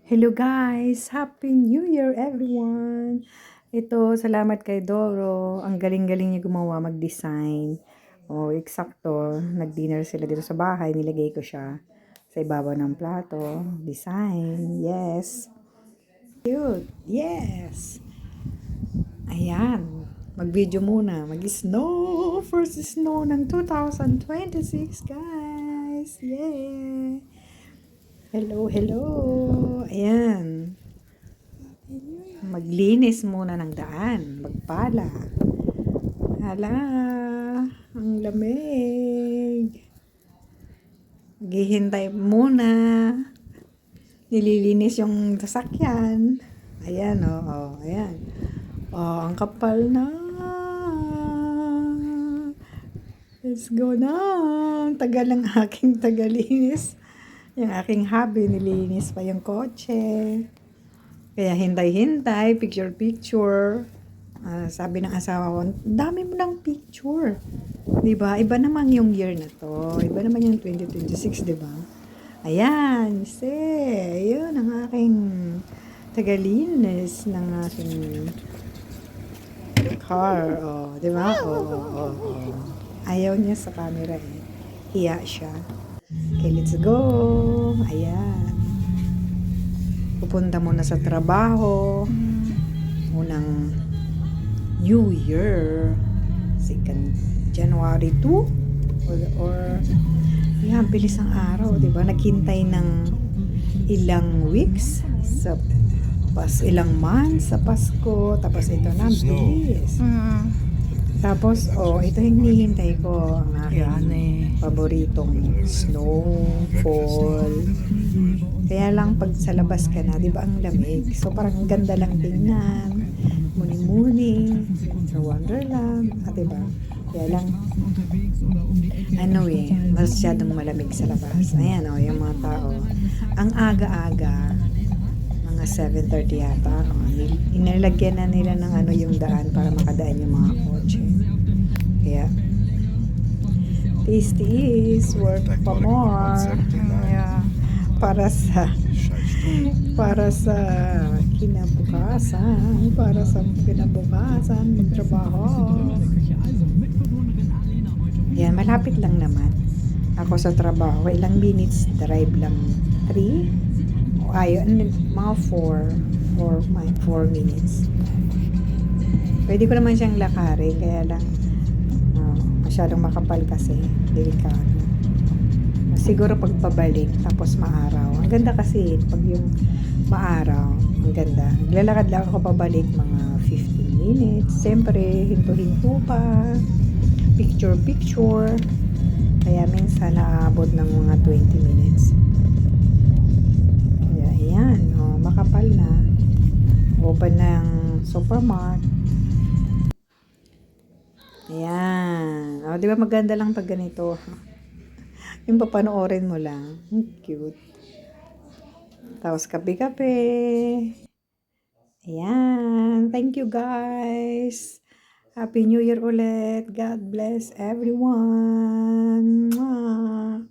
Hello guys! Happy New Year everyone! Ito, salamat kay Doro. Ang galing-galing niya gumawa, mag-design. Eksakto. Nag-dinner sila dito sa bahay. Nilagay ko siya sa ibabaw ng plato. Design. Yes. Cute. Yes. Ayan. Mag-video muna. Mag-snow. First snow ng 2026, guys. Yeah. Hello, hello. Ayan. Maglinis muna ng daan. Magpala. Hala, ang lamig. Maghihintay muna. Nililinis yung sasakyan. Ayan, ayan. Ang kapal na. Let's go na. Tagal ng aking tagalinis. Yung aking hubby, nilinis pa yung kotse. Kaya hintay-hintay, picture-picture. Sabi ng asawa ko, dami mo ng picture. Diba? Iba naman yung year na to. Iba naman yung 2026, diba? Ayan, yun ang aking tagalinis ng aking car. Diba? Ayaw niya sa camera eh. Hiya siya. Okay, let's go. Ayan. Pupunta muna sa trabaho. Unang New Year. January 2? Or yan, bilis ang araw, diba? Naghintay ng ilang weeks sa ilang months sa Pasko. Tapos ito na, bilis. Tapos, ito hinihintay ko ang aking paboritong snowfall. Kaya lang pag sa labas ka na, di ba ang lamig? So parang ganda lang tingnan. Muni-muni. Sa Wonderland. Di ba? Kaya lang, masyadong malamig sa labas. Ayan, yung mga tao. Ang aga-aga, mga 7:30 yata, inalagyan na nila ng yung daan para makadaan yung mga kotse. Kaya tiis work pa more. Para sa kinabukasan, magtrabaho. Yan, malapit lang naman ako sa trabaho. Ilang minutes drive lang, 3 mga 4 minutes. Pwede ko naman siyang lakarin, kaya lang masyadong makapal kasi, delikado. Siguro pagpabalik, tapos maaraw. Ang ganda kasi pag yung maaraw, ang ganda. Naglalakad lang ako pabalik mga 15 minutes. Siyempre, hinto-hinto pa. Picture. Kaya minsan naabot ng mga 20 minutes. Kaya ayan, makapal na. Open ng supermarket. Ayan. Di ba maganda lang pag ganito? Yung papanoorin mo lang. Cute. Tapos kape-kape. Ayan. Thank you guys. Happy New Year ulit. God bless everyone. Mwah.